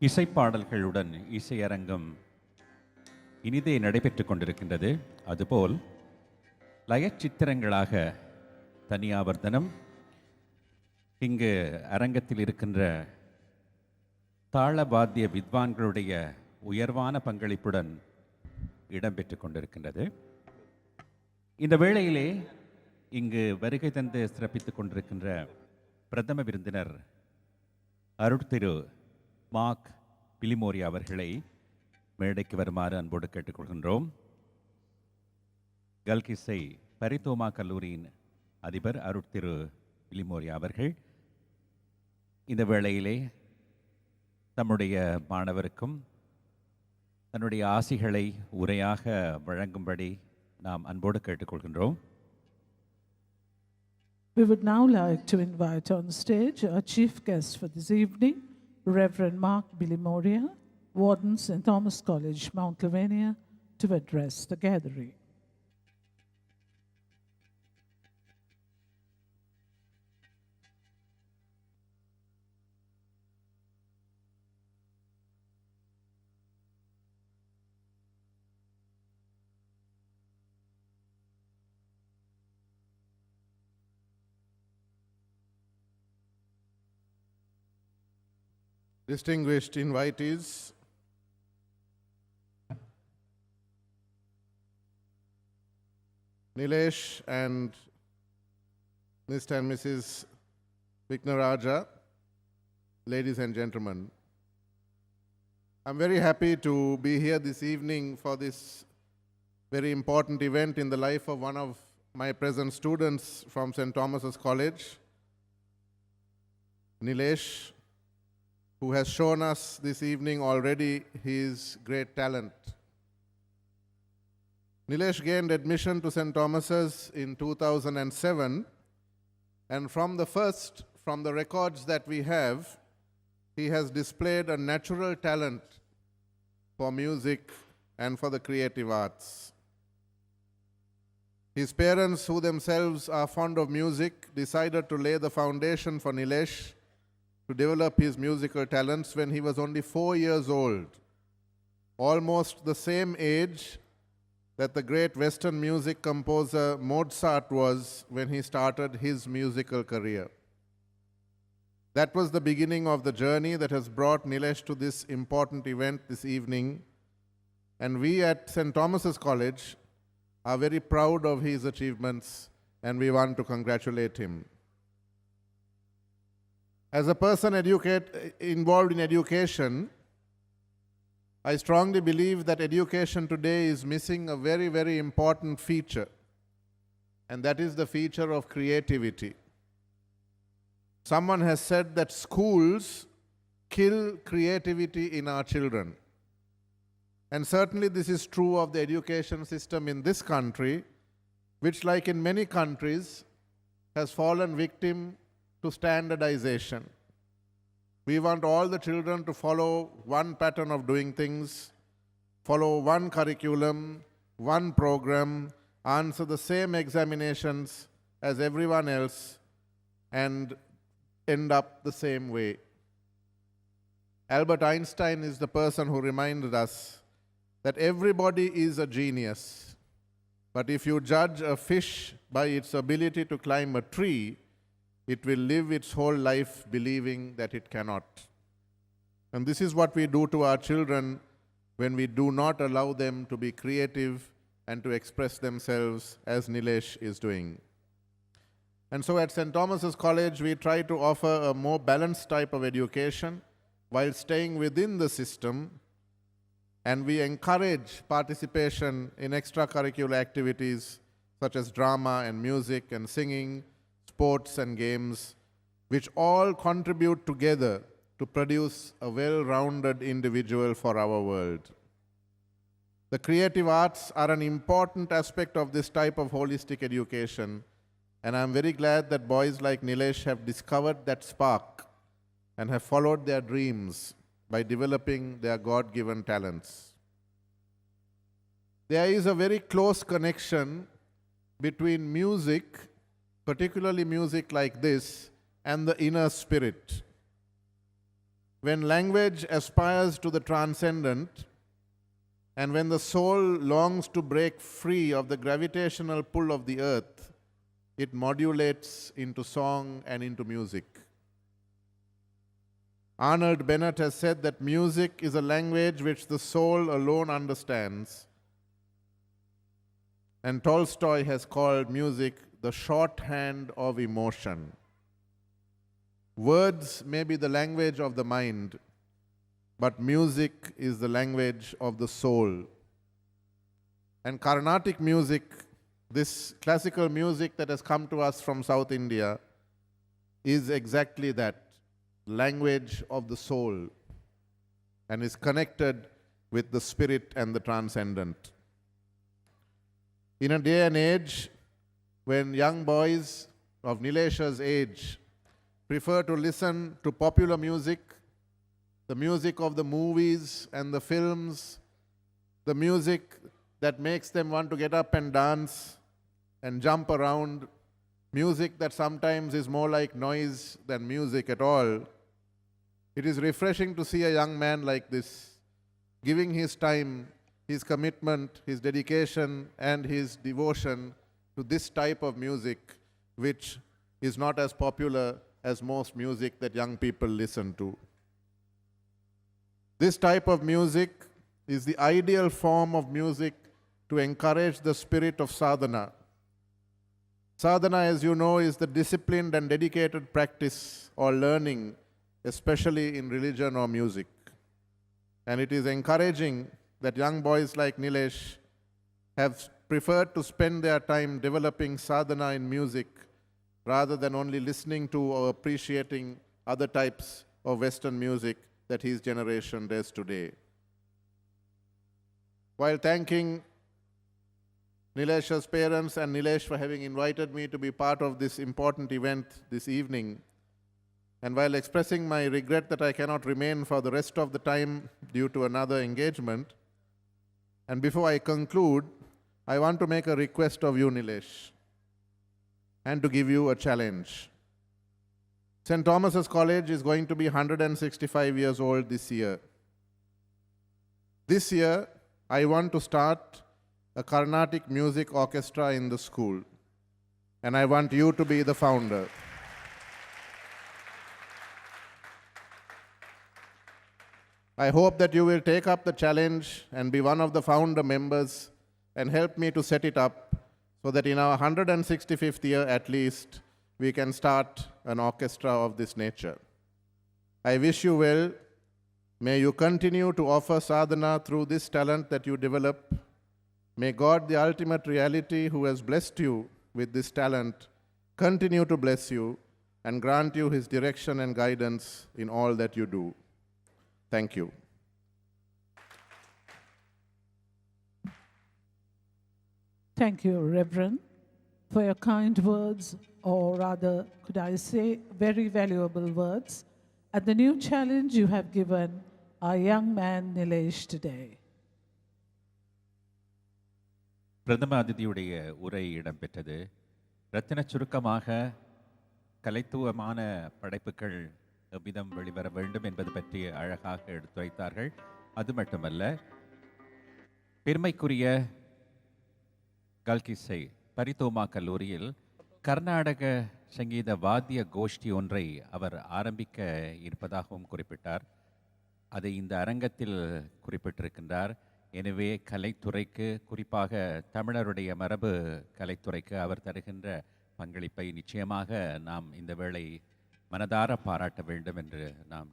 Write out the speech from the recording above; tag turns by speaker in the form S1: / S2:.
S1: இசைப்பாடல்களுடன் இசையரங்கம் இனிதே நடைபெற்று கொண்டிருக்கின்றது. அதுபோல் லயச்சித்திரங்களாக தனியாவர்த்தனம் இங்கு அரங்கத்தில் இருக்கின்ற தாளவாத்திய வித்வான்களுடைய உயர்வான பங்களிப்புடன் இடம்பெற்று கொண்டிருக்கின்றது. இந்த வேளையிலே இங்கு வருகை தந்து சிறப்பித்துக் கொண்டிருக்கின்ற பிரதம விருந்தினர் அருட்திரு மாக் பிலிமோரி அவர்களை மேடைக்கு வருமாறு அன்போடு கேட்டுக்கொள்கின்றோம். கல்கிசை பரிதோமா கல்லூரியின் அதிபர் அருட்திரு பிலிமோரி அவர்கள் இந்த வேளையிலே தம்முடைய மாணவருக்கும் தன்னுடைய ஆசிகளை உரையாக வழங்கும்படி நாம் அன்போடு கேட்டுக்கொள்கின்றோம்.
S2: We would now like to invite on stage our chief guest for this evening, Reverend Mark Bilimoria, Warden St. Thomas College, Mount Lavinia, to address the gathering.
S3: Distinguished invitees, Nilesh and Mr. and Mrs. Vignaraja, ladies and gentlemen, I'm very happy to be here this evening for this very important event in the life of one of my present students from St. Thomas's College, Nilesh, who has shown us this evening already his great talent. Nilesh gained admission to St. Thomas's in 2007, and from the records that we have, he has displayed a natural talent for music and for the creative arts. His parents, who themselves are fond of music, decided to lay the foundation for Nilesh to develop his musical talents when he was only 4 years old, almost the same age that the great Western music composer Mozart was when he started his musical career. That was the beginning of the journey that has brought Nilesh to this important event this evening, and we at St. Thomas's College are very proud of his achievements, and we want to congratulate him. As a person involved in education, I strongly believe that education today is missing a very, very important feature, and that is the feature of creativity. Someone has said that schools kill creativity in our children. And certainly this is true of the education system in this country, which, like in many countries, has fallen victim to standardization. We want all the children to follow one pattern of doing things, follow one curriculum, one program, answer the same examinations as everyone else, and end up the same way. Albert Einstein is the person who reminded us that everybody is a genius, but if you judge a fish by its ability to climb a tree, it will live its whole life believing that it cannot. And this is what we do to our children when we do not allow them to be creative and to express themselves as Nilesh is doing. And so at St. Thomas's College, we try to offer a more balanced type of education while staying within the system, and we encourage participation in extracurricular activities such as drama and music and singing, sports and games, which all contribute together to produce a well-rounded individual for our world. The creative arts are an important aspect of this type of holistic education, and I'm very glad that boys like Nilesh have discovered that spark and have followed their dreams by developing their God-given talents. There is a very close connection between music, particularly music like this, and the inner spirit. When language aspires to the transcendent, and when the soul longs to break free of the gravitational pull of the earth, it modulates into song and into music. Arnold Bennett has said that music is a language which the soul alone understands, and Tolstoy has called music the shorthand of emotion. Words may be the language of the mind, but music is the language of the soul. And Carnatic music, this classical music that has come to us from South India, is exactly that, language of the soul, and is connected with the spirit and the transcendent. In a day and age when young boys of Nilesh's age prefer to listen to popular music, the music of the movies and the films, the music that makes them want to get up and dance and jump around, music that sometimes is more like noise than music at all, it is refreshing to see a young man like this giving his time, his commitment, his dedication, and his devotion to this type of music, which is not as popular as most music that young people listen to. This type of music is the ideal form of music to encourage the spirit of sadhana. Sadhana, as you know, is the disciplined and dedicated practice or learning, especially in religion or music. And it is encouraging that young boys like Nilesh have preferred to spend their time developing sadhana in music rather than only listening to or appreciating other types of Western music that his generation does today. While thanking Nilesh's parents and Nilesh for having invited me to be part of this important event this evening, and while expressing my regret that I cannot remain for the rest of the time due to another engagement, and before I conclude, I want to make a request of you, Nilesh, and to give you a challenge. St. Thomas's College is going to be 165 years old this year. This year, I want to start a Carnatic music orchestra in the school, and I want you to be the founder. I hope that you will take up the challenge and be one of the founder members and help me to set it up so that in our 165th year at least, we can start an orchestra of this nature. I wish you well. May you continue to offer sadhana through this talent that you develop. May God, the ultimate reality, who has blessed you with this talent, continue to bless you and grant you his direction and guidance in all that you do. Thank you.
S2: Thank you, Reverend, for your kind words, or rather, could I say, very valuable words, and the new challenge you have given our young man Nilesh today.
S1: பிரதம அதிதியுடைய உரை இடம்பெற்றது. ரத்தின சுருக்கமாக கலைத்துவமான படைப்புகள் எவ்விதம் வெளிவர வேண்டும் என்பது பற்றி அழகாக எடுத்துரைத்தார்கள். அது மட்டுமல்ல, பெருமைக்குரிய கல்கிசை பரிதோமா கல்லூரியில் கர்நாடக சங்கீத வாத்திய கோஷ்டி ஒன்றை அவர் ஆரம்பிக்க இருப்பதாகவும் குறிப்பிட்டார். அதை இந்த அரங்கத்தில் குறிப்பிட்டிருக்கின்றார். எனவே கலைத்துறைக்கு, குறிப்பாக தமிழருடைய மரபு கலைத்துறைக்கு அவர் தருகின்ற பங்களிப்பை நிச்சயமாக நாம் இந்த வேளை மனதார பாராட்ட வேண்டும் என்று நாம்